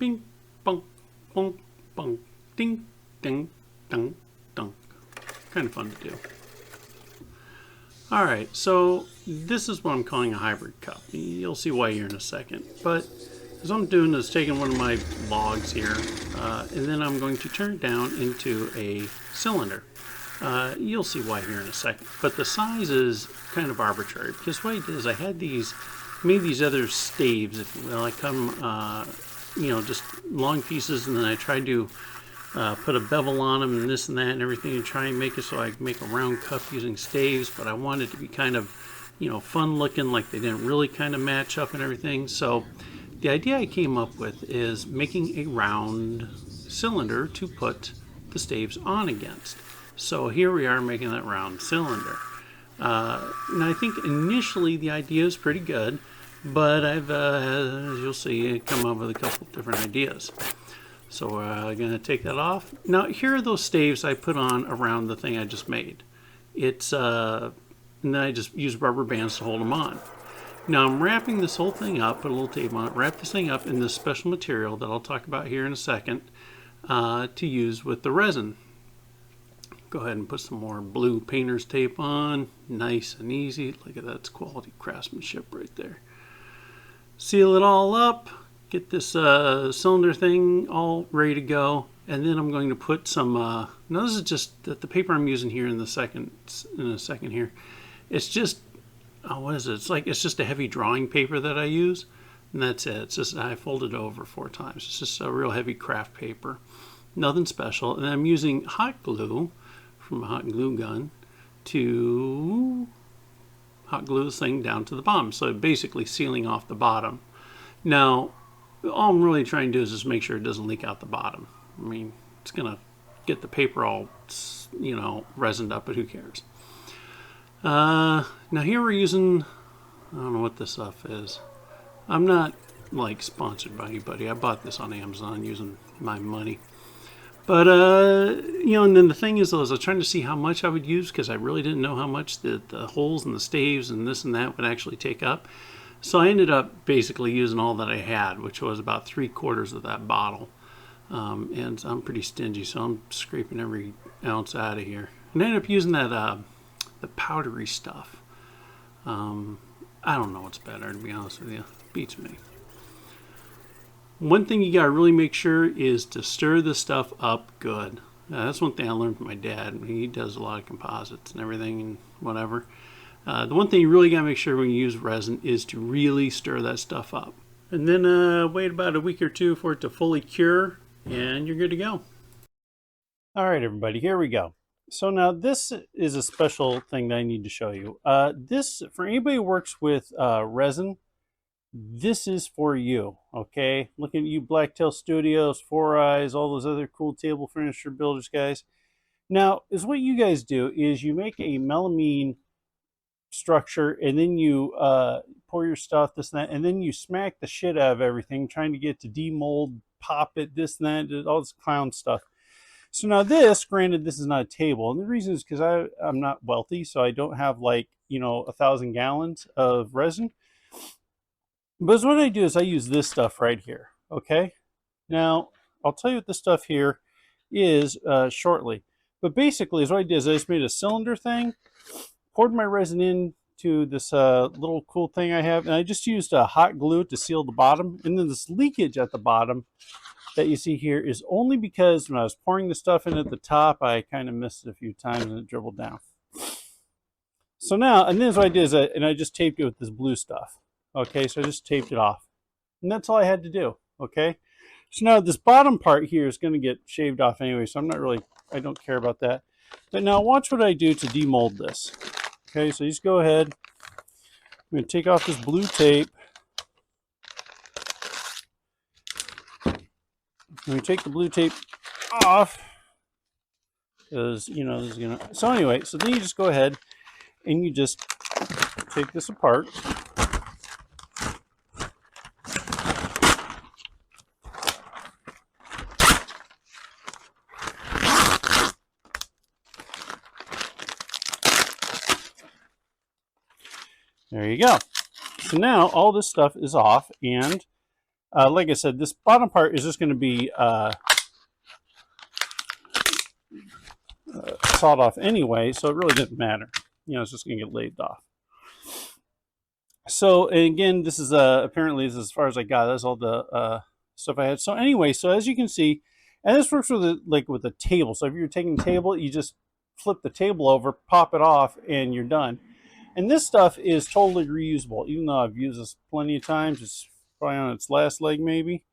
Bing, bong, bong, bong, ding, ding, ding, ding. Kind of fun to do. Alright, so this is what I'm calling a hybrid cup. You'll see why here in a second. But what I'm doing is taking one of my logs here, and then I'm going to turn it down into a cylinder. You'll see why here in a second. But the size is kind of arbitrary, because what I did is I had made these other staves, if you will. I cut them, just long pieces, and then I tried to put a bevel on them and this and that and everything, and try and make it so I can make a round cup using staves, but I wanted it to be kind of, fun looking, like they didn't really kind of match up and everything. So the idea I came up with is making a round cylinder to put the staves on against. So here we are making that round cylinder. And I think initially the idea is pretty good, but I've, as you'll see, come up with a couple different ideas. So we're going to take that off. Now here are those staves I put on around the thing I just made. And then I just use rubber bands to hold them on. Now I'm wrapping this whole thing up, put a little tape on it, wrap this thing up in this special material that I'll talk about here in a second to use with the resin. Go ahead and put some more blue painter's tape on, nice and easy. Look at that, it's quality craftsmanship right there. Seal it all up, get this cylinder thing all ready to go, and then I'm going to put some, now this is just the paper I'm using here in a second here. It's just, what is it? It's just a heavy drawing paper that I use, and that's it. It's just, I fold it over 4 times. It's just a real heavy craft paper. Nothing special. And I'm using hot glue from a hot glue gun to hot glue this thing down to the bottom. So basically sealing off the bottom. Now, all I'm really trying to do is just make sure it doesn't leak out the bottom. I mean, it's going to get the paper all, resined up, but who cares? Now here we're using, I don't know what this stuff is. I'm not like sponsored by anybody. I bought this on Amazon using my money. But, and then the thing is, though, is I was trying to see how much I would use, because I really didn't know how much the holes and the staves and this and that would actually take up. So I ended up basically using all that I had, which was about 3/4 of that bottle. And I'm pretty stingy, so I'm scraping every ounce out of here. And I ended up using that, the powdery stuff. I don't know what's better, to be honest with you. Beats me. One thing you gotta really make sure is to stir this stuff up good. That's one thing I learned from my dad. He does a lot of composites and everything and whatever. The one thing you really gotta make sure when you use resin is to really stir that stuff up. And then wait about a week or two for it to fully cure, and you're good to go. All right, everybody, here we go. So now this is a special thing that I need to show you. This, for anybody who works with resin, this is for you, okay? Looking at you, Blacktail Studios, 4 Eyes, all those other cool table furniture builders, guys. Now, is what you guys do is you make a melamine structure, and then you pour your stuff, this and that, and then you smack the shit out of everything, trying to get to demold, pop it, this and that, all this clown stuff. So now this, granted, this is not a table, and the reason is because I'm not wealthy, so I don't have 1,000 gallons of resin. But what I do is I use this stuff right here, okay? Now, I'll tell you what this stuff here is shortly. But basically, what I did is I just made a cylinder thing, poured my resin into this little cool thing I have, and I just used hot glue to seal the bottom. And then this leakage at the bottom that you see here is only because when I was pouring the stuff in at the top, I kind of missed it a few times and it dribbled down. So now, and then what I did is I just taped it with this blue stuff. Okay, so I just taped it off. And that's all I had to do, okay? So now this bottom part here is going to get shaved off anyway, so I don't care about that. But now watch what I do to demold this. Okay, so you just go ahead. I'm going to take off this blue tape. I'm going to take the blue tape off. Because, this is going to... So anyway, so then you just go ahead and you just take this apart. There you go. So now all this stuff is off, and Like I said, this bottom part is just going to be sawed off anyway, so it really doesn't matter. You know, it's just going to get lathed off. So, and again, this is apparently this is as far as I got. That's all the stuff I had. So anyway, so as you can see, and this works with with a table. So if you're taking a table, you just flip the table over, pop it off, and you're done. And this stuff is totally reusable. Even though I've used this plenty of times, it's probably on its last leg maybe.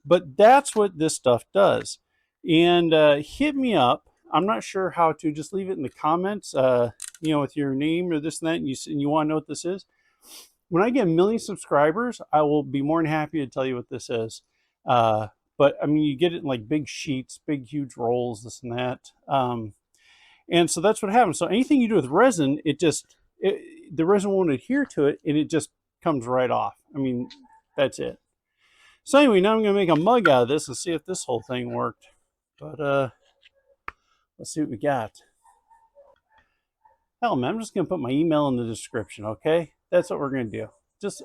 But that's what this stuff does. And hit me up. I'm not sure how to. Just leave it in the comments, you know, with your name or this and that, and you want to know what this is. When I get 1,000,000 subscribers, I will be more than happy to tell you what this is. But I mean, you get it in like big sheets, big, huge rolls, this and that. And so that's what happens. So anything you do with resin, the resin won't adhere to it, and it just comes right off. I mean, that's it. So anyway, now I'm going to make a mug out of this and see if this whole thing worked. But let's see what we got. Hell, man, I'm just going to put my email in the description, okay? That's what we're going to do.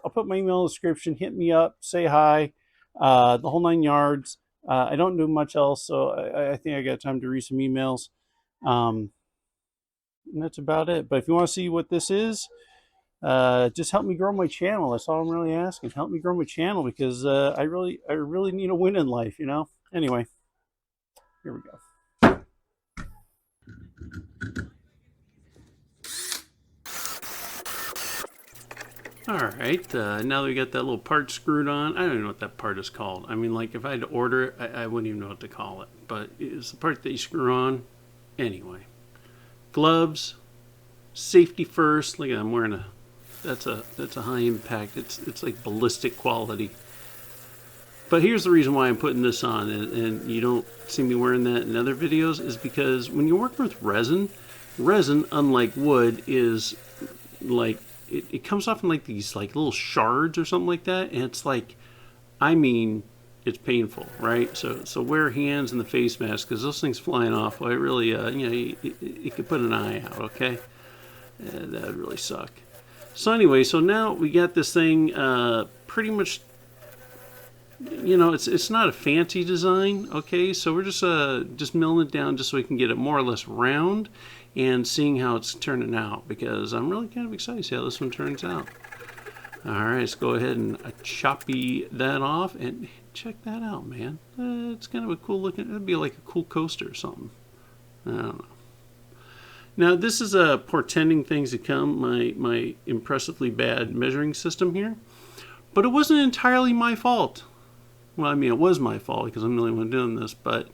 I'll put my email in the description. Hit me up. Say hi. The whole 9 yards. I don't do much else, so I think I got time to read some emails. And that's about it. But if you want to see what this is, just help me grow my channel. That's all I'm really asking. Help me grow my channel, because I really need a win in life, you know? Anyway, here we go. Alright, now that we got that little part screwed on, I don't even know what that part is called. I mean, like, if I had to order it, I wouldn't even know what to call it. But it's the part that you screw on. Anyway. Gloves. Safety first. Look at that, I'm wearing a... That's a high impact. It's like ballistic quality. But here's the reason why I'm putting this on, and you don't see me wearing that in other videos, is because when you're working with resin, unlike wood, is like... It comes off in like these like little shards or something like that, and it's like, I mean, it's painful, right? So wear hands and the face mask, because those things flying off, well, it really, you know, it could put an eye out, okay? That would really suck. So anyway, so now we got this thing pretty much, you know, it's not a fancy design, okay? So we're just milling it down just so we can get it more or less round, and seeing how it's turning out, because I'm really kind of excited to see how this one turns out. Alright, let's go ahead and choppy that off, and check that out, man. It's kind of a cool looking, it'd be like a cool coaster or something. I don't know. Now this is portending things to come, my impressively bad measuring system here. But it wasn't entirely my fault. Well, I mean, it was my fault because I'm the only one doing this, but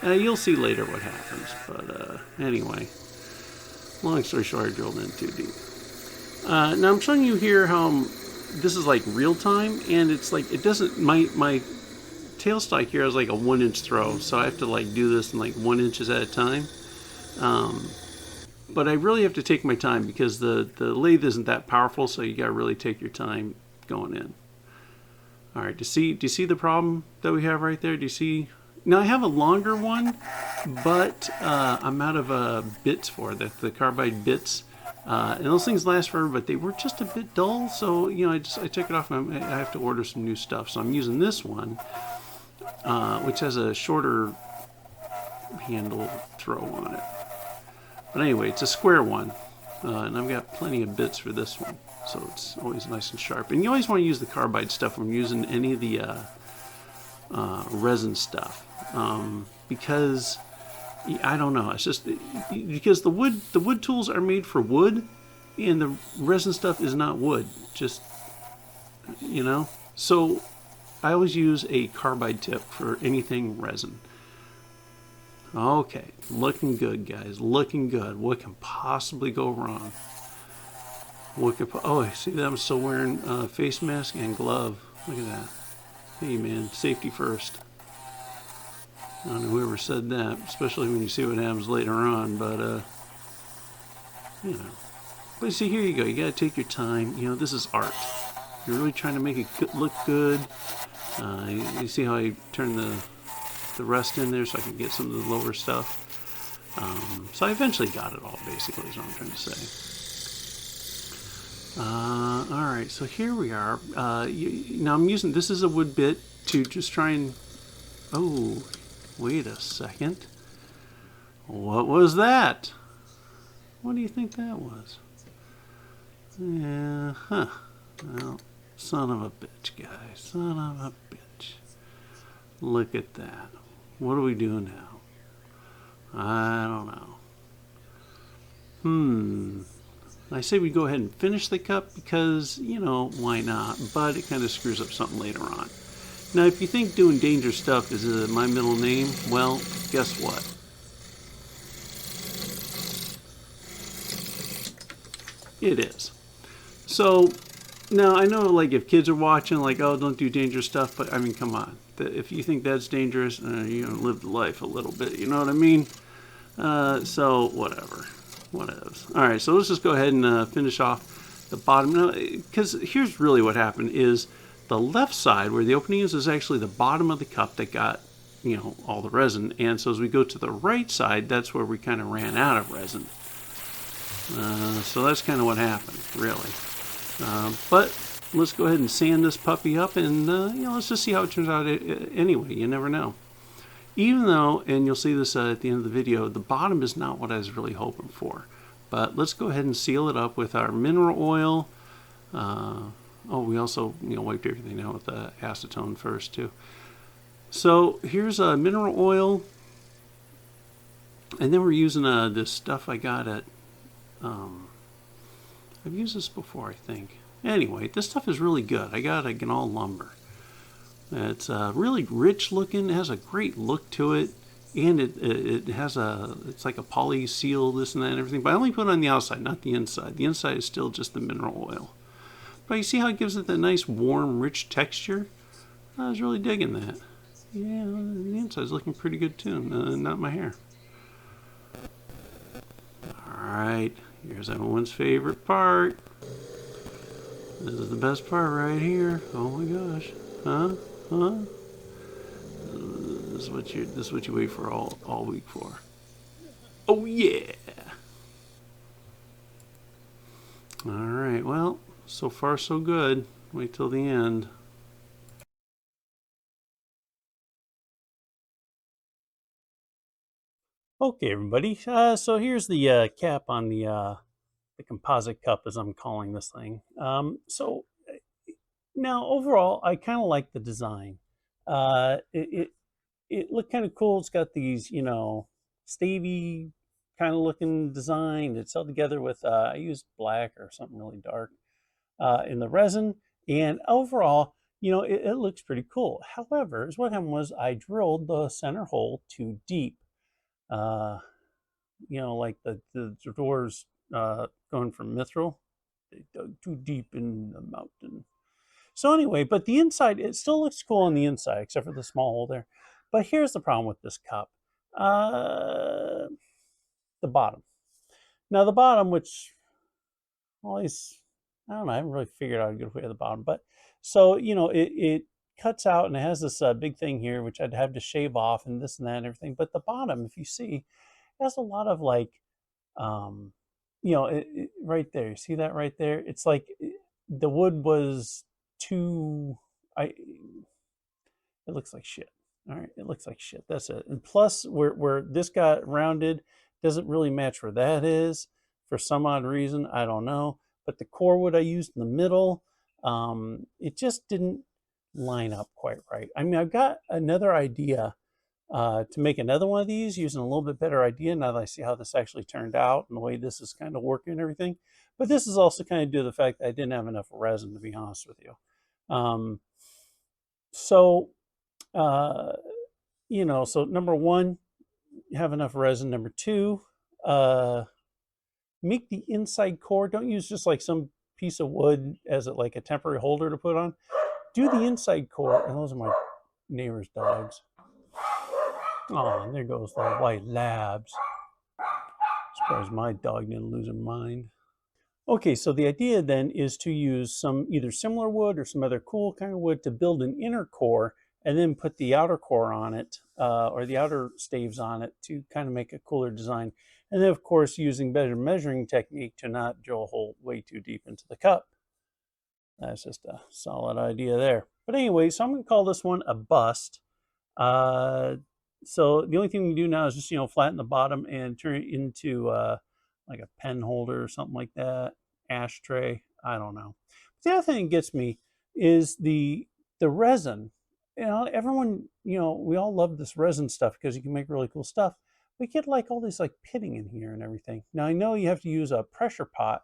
you'll see later what happens. But anyway. Long story short, I drilled in too deep. Now I'm showing you here how this is like real time, and it's like, it doesn't, my tailstock here is like a 1-inch throw, so I have to like do this in like 1 inches at a time. But I really have to take my time, because the lathe isn't that powerful, so you gotta really take your time going in. Alright, do you see the problem that we have right there? Do you see? Now I have a longer one, but I'm out of bits for it, the carbide bits, and those things last forever, but they were just a bit dull, so you know, I took it off, and I have to order some new stuff. So I'm using this one, which has a shorter handle throw on it. But anyway, it's a square one, and I've got plenty of bits for this one, so it's always nice and sharp. And you always want to use the carbide stuff when using any of the resin stuff, because I don't know, it's just because the wood tools are made for wood, and the resin stuff is not wood, just, you know. So I always use a carbide tip for anything resin. Okay, looking good, guys, looking good. What can possibly go wrong? Oh, I see that I'm still wearing face mask and glove. Look at that. Hey man, safety first. I don't know whoever said that, especially when you see what happens later on, but you know. But see, here you go, you gotta take your time. You know, this is art. You're really trying to make it look good. You see how I turn the rest in there so I can get some of the lower stuff. So I eventually got it all, basically, is what I'm trying to say. Alright. right, so here we are. Now I'm using, this is a wood bit to just try and, oh, wait a second. What was that? What do you think that was? Yeah, huh. Well, son of a bitch, guys. Son of a bitch. Look at that. What do we do now? I don't know. I say we go ahead and finish the cup because, you know, why not? But it kind of screws up something later on. Now, if you think doing dangerous stuff is my middle name, well, guess what? It is. So, now I know, like, if kids are watching, like, oh, don't do dangerous stuff, but I mean, come on. If you think that's dangerous, you're going to live the life a little bit, you know what I mean? So, whatever. Whatevs. All right, so let's just go ahead and finish off the bottom. Now, because here's really what happened is the left side, where the opening is actually the bottom of the cup that got, you know, all the resin. And so as we go to the right side, that's where we kind of ran out of resin. So that's kind of what happened, really. But let's go ahead and sand this puppy up, and you know, let's just see how it turns out. Anyway, you never know. Even though, and you'll see this at the end of the video, the bottom is not what I was really hoping for. But let's go ahead and seal it up with our mineral oil. Oh, we also, you know, wiped everything out with acetone first too. So here's mineral oil, and then we're using this stuff I got at. I've used this before, I think. Anyway, this stuff is really good. I got it at all lumber. It's really rich looking. It has a great look to it, and it has it's like a poly seal, this and that and everything. But I only put it on the outside, not the inside. The inside is still just the mineral oil. But you see how it gives it that nice, warm, rich texture? I was really digging that. Yeah, the inside's looking pretty good too. Not my hair. Alright, here's everyone's favorite part. This is the best part right here. Oh my gosh. Huh? This is what you wait for all week for. Oh yeah. Alright, well, so far so good. Wait till the end. Okay, everybody. So here's the cap on the composite cup, as I'm calling this thing. So now overall, I kind of like the design. It looked kind of cool. It's got these, you know, stavy kind of looking design. It's held together with I used black or something really dark in the resin, and overall, you know, it looks pretty cool. However, what happened was I drilled the center hole too deep. Uh, you know, like the doors going from mithril, they dug too deep in the mountain. So anyway, but the inside, it still looks cool on the inside, except for the small hole there. But here's the problem with this cup. Uh, the bottom. Now the bottom, which always, I don't know, I haven't really figured out a good way at the bottom. But so, you know, it cuts out and it has this big thing here, which I'd have to shave off and this and that and everything. But the bottom, if you see, has a lot of like, um, you know, right there. You see that right there? It's like the wood was too, it looks like shit. All right, it looks like shit. That's it. And plus, where this got rounded doesn't really match where that is for some odd reason. I don't know. But the core wood I used in the middle, it just didn't line up quite right. I mean, I've got another idea to make another one of these using a little bit better idea now that I see how this actually turned out and the way this is kind of working and everything. But this is also kind of due to the fact that I didn't have enough resin, to be honest with you. So uh, you know, so number one, have enough resin. Number two, make the inside core. Don't use just like some piece of wood as like a temporary holder to put on. Do the inside core, and those are my neighbor's dogs. Oh, and there goes the white labs. Surprised my dog didn't lose her mind. Okay, so the idea then is to use some either similar wood or some other cool kind of wood to build an inner core and then put the outer core on it or the outer staves on it to kind of make a cooler design. And then, of course, using better measuring technique to not drill a hole way too deep into the cup. That's just a solid idea there. But anyway, so I'm going to call this one a bust. Uh, so the only thing we do now is just, flatten the bottom and turn it into like a pen holder or something like that, ashtray. I don't know. But the other thing that gets me is the resin. Everyone, we all love this resin stuff because you can make really cool stuff. We get like all this like pitting in here and everything. Now I know you have to use a pressure pot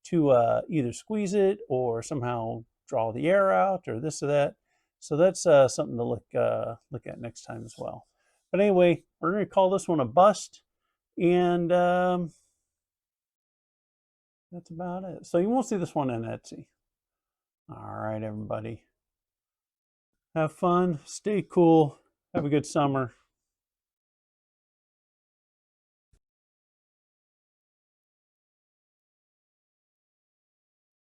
to either squeeze it or somehow draw the air out or this or that. So that's something to look at next time as well. But anyway, we're going to call this one a bust, and that's about it. So you won't see this one on Etsy. All right, everybody. Have fun. Stay cool. Have a good summer.